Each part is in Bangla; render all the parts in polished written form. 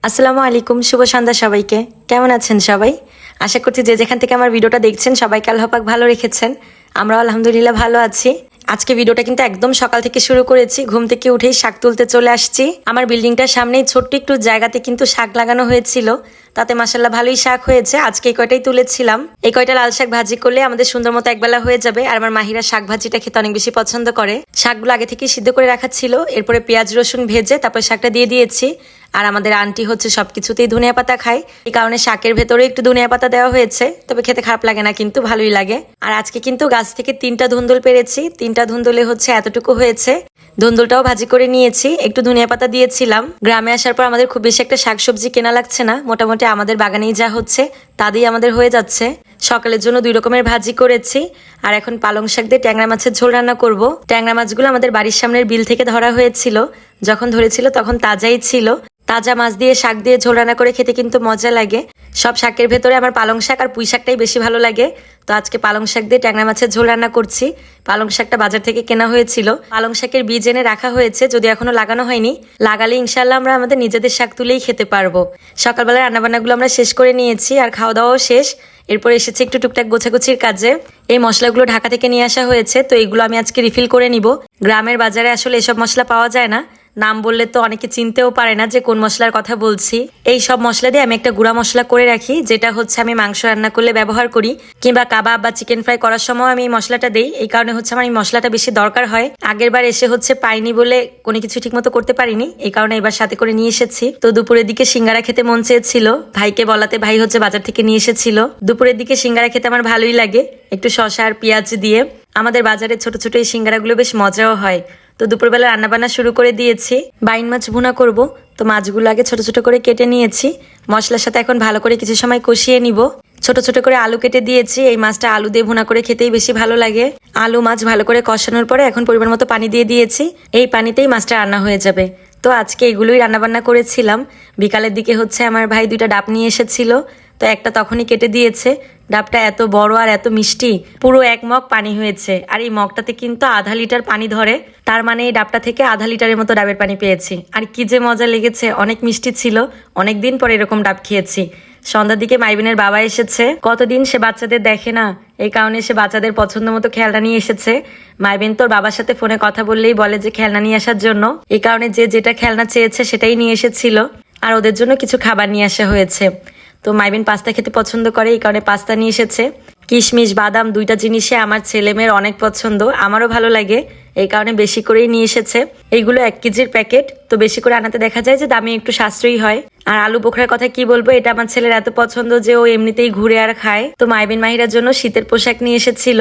আসসালামু আলাইকুম, শুভ সন্ধ্যা সবাইকে। কেমন আছেন সবাই? আশা করছি যে যেখান থেকে আমার ভিডিওটা দেখছেন সবাইকে আল্লাহ পাক ভালো রেখেছেন। আমরাও আলহামদুলিল্লাহ ভালো আছি। আজকে ভিডিওটা কিন্তু একদম সকাল থেকে শুরু করেছি। ঘুম থেকে উঠেই শাক তুলতে চলে আসছি। আমার বিল্ডিংটার সামনেই ছোট্ট একটু জায়গাতে কিন্তু শাক লাগানো হয়েছিল, তাতে মাসাল্লাহ ভালোই শাক হয়েছে। আজকে এই কয়টাই তুলেছিলাম। এই কয়টা লাল শাক ভাজি করলে আমাদের সুন্দর মতো একবেলা হয়ে যাবে। আর আমার মাহিরা শাক ভাজিটা খেতে অনেক বেশি পছন্দ করে। শাকগুলো আগে থেকে সিদ্ধ করে রাখা ছিল, এরপরে পেঁয়াজ রসুন ভেজে তারপর শাকটা দিয়ে দিয়েছি। আর আমাদের আন্টি হচ্ছে সবকিছুতেই ধনিয়া পাতা খায়, এই কারণে শাকের ভেতরে একটু ধনিয়া পাতা দেওয়া হয়েছে। তবে খেতে খারাপ লাগে না, কিন্তু ভালোই লাগে। আর আজকে কিন্তু গাছ থেকে 3টা ধুন্দুল পেরেছি। 3টা ধুন্দুলে হচ্ছে এতটুকু হয়েছে। ধুন্দুলটাও ভাজি করে নিয়েছি, একটু ধনিয়া পাতা দিয়েছিলাম। গ্রামে আসার পর আমাদের খুব বেশি একটা শাকসবজি কেনা লাগছে না, মোটামুটি আমাদের বাগানেই যা হচ্ছে তাতেই আমাদের হয়ে যাচ্ছে। সকালের জন্য 2 রকমের ভাজি করেছি। আর এখন পালং শাক দিয়ে ট্যাংরা মাছের ঝোল রান্না করব। ট্যাংরা মাছগুলো আমাদের বাড়ির সামনের বিল থেকে ধরা হয়েছিল। যখন ধরেছিল তখন তাজাই ছিল। তাজা মাছ দিয়ে শাক দিয়ে ঝোল রান্না করে খেতে কিন্তু মজা লাগে। সব শাকের ভেতরে আমার পালং শাক আর পুঁই শাকটাই বেশি ভালো লাগে। তো আজকে পালং শাক দিয়ে ট্যাংরা মাছের ঝোল রান্না করছি। পালং শাকটা বাজার থেকে কেনা হয়েছিল। পালং শাকের বীজ এনে রাখা হয়েছে, যদি এখনো লাগানো হয়নি। লাগালে ইনশাল্লাহ আমরা আমাদের নিজেদের শাক তুলেই খেতে পারবো। সকালবেলা রান্নাবান্নাগুলো আমরা শেষ করে নিয়েছি, আর খাওয়া দাওয়াও শেষ। এরপর এসেছে একটু টুকটাক গোছাগুছির কাজে। এই মশলাগুলো ঢাকা থেকে নিয়ে আসা হয়েছে, তো এগুলো আমি আজকে রিফিল করে নিব। গ্রামের বাজারে আসলে এসব মশলা পাওয়া যায় না। নাম বললে তো অনেকে চিনতেও পারে না যে কোন মশলার কথা বলছি। এই সব মশলা দিয়ে আমি একটা গুঁড়া মশলা করে রাখি, যেটা হচ্ছে আমি মাংস রান্না করলে ব্যবহার করি, কিংবা কাবাব বা চিকেন ফ্রাই করার সময় আমি এই মশলাটা দেই। এই কারণে হচ্ছে আমার এই মশলাটা বেশি দরকার হয়। আগের বার এসে হচ্ছে পাইনি বলে কোনো কিছু ঠিক মতো করতে পারিনি, এই কারণে এবার সাথে করে নিয়ে এসেছি। তো দুপুরের দিকে সিঙ্গারা খেতে মন চেয়েছিল, ভাইকে বলাতে ভাই হচ্ছে বাজার থেকে নিয়ে এসেছিল। দুপুরের দিকে সিঙ্গারা খেতে আমার ভালোই লাগে, একটু শসা আর পেঁয়াজ দিয়ে। আমাদের বাজারে ছোট ছোট এই সিঙ্গারাগুলো বেশ মজাও হয়। তো দুপুরবেলা রান্নাবান্না শুরু করে দিয়েছি। বাইন মাছ ভুনা করব, তো মাছগুলো আগে ছোট ছোট করে কেটে নিয়েছি। মশলার সাথে এখন ভালো করে কিছু সময় কষিয়ে নিব। ছোট ছোট করে আলু কেটে দিয়েছি। এই মাছটা আলু দিয়ে ভুনা করে খেতেই বেশি ভালো লাগে। আলু মাছ ভালো করে কষানোর পরে এখন পরিমাণ মতো পানি দিয়ে দিয়েছি। এই পানিতেই মাছটা রান্না হয়ে যাবে। তো আজকে এগুলোই রান্নাবান্না করেছিলাম। বিকালের দিকে হচ্ছে আমার ভাই 2টা ডাব নিয়ে এসেছিল, তো একটা তখনই কেটে দিয়েছে। ডাবটা এত বড় আর এত মিষ্টি, পুরো 1 মগ পানি হয়েছে। আর এই মগটাতে কিন্তু আধা লিটার পানি ধরে, তার মানে এই ডাবটা থেকে আধা লিটারের মতো ডাবের পানি পেয়েছি। আর কি যে মজা লেগেছে, অনেক মিষ্টি ছিল। অনেকদিন পরে এরকম ডাব খেয়েছি। সন্ধ্যার দিকে মাইবিনের বাবা এসেছে। কতদিন সে বাচ্চাদের দেখে না, এই কারণে সে বাচ্চাদের পছন্দ মতো খেলনা নিয়ে এসেছে। মাইবিন তোর বাবার সাথে ফোনে কথা বললেই বলে যে খেলনা নিয়ে আসার জন্য, এই কারণে যে যেটা খেলনা চেয়েছে সেটাই নিয়ে এসেছিল। আর ওদের জন্য কিছু খাবার নিয়ে আসা হয়েছে। তো মাইবিন পাস্তা খেতে পছন্দ করে, এই কারণে পাস্তা নিয়ে এসেছে। কিশমিশ বাদাম 2টা জিনিসে আমার ছেলে মেয়ের অনেক পছন্দ, আমারও ভালো লাগে, এই কারণে বেশি করেই নিয়ে এসেছে। এইগুলো 1 কেজির প্যাকেট, তো বেশি করে আনাতে দেখা যায় যে দামে একটু সাশ্রয়ী হয়। আর আলু বোখরার কথা কি বলবো, এটা আমার ছেলের এত পছন্দ যে ও এমনিতেই ঘুরে আর খায়। তো মাইবিন মাহিরার জন্য শীতের পোশাক নিয়ে এসেছিল।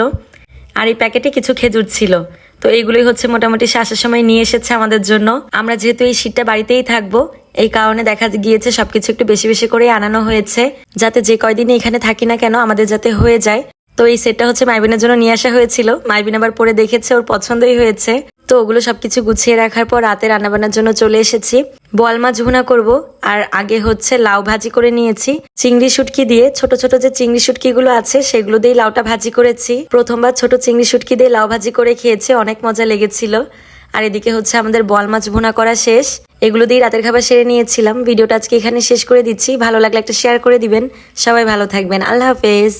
আর এই প্যাকেটে কিছু খেজুর ছিল। তো এইগুলোই হচ্ছে মোটামুটি সে আসার সময় নিয়ে এসেছে আমাদের জন্য। আমরা যেহেতু এই শীতটা বাড়িতেই থাকবো, এই কারণে দেখা গিয়েছে সবকিছু একটু বেশি বেশি করে আনানো হয়েছে, যাতে যে কয়দিনে এখানে থাকি না কেন আমাদের যাতে হয়ে যায়। তো এই সেটটা হচ্ছে মাইবিনের জন্য নিয়ে আসা হয়েছিল। মাইবিন আবার পরে দেখেছে, ওর পছন্দই হয়েছে। তো ওগুলো সবকিছু গুছিয়ে রাখার পর রাতে রান্নাবান্নার জন্য চলে এসেছি। বোয়াল মাছ ভুনা করব, আর আগে হচ্ছে লাউ ভাজি করে নিয়েছি চিংড়ি শুটকি দিয়ে। ছোট ছোট যে চিংড়ি শুটকি গুলো আছে সেগুলো দিয়ে লাউটা ভাজি করেছি। প্রথমবার ছোট চিংড়ি শুটকি দিয়ে লাউ ভাজি করে খেয়েছি, অনেক মজা লেগেছিল। আর এদিকে হচ্ছে আমাদের বোয়াল মাছ ভুনা করা শেষ। এগুলো দিয়ে রাতের খাবার সেরে নিয়েছিলাম। ভিডিওটা আজকে এখানে শেষ করে দিচ্ছি। ভালো লাগলে একটা শেয়ার করে দিবেন। সবাই ভালো থাকবেন। আল্লাহ হাফেজ।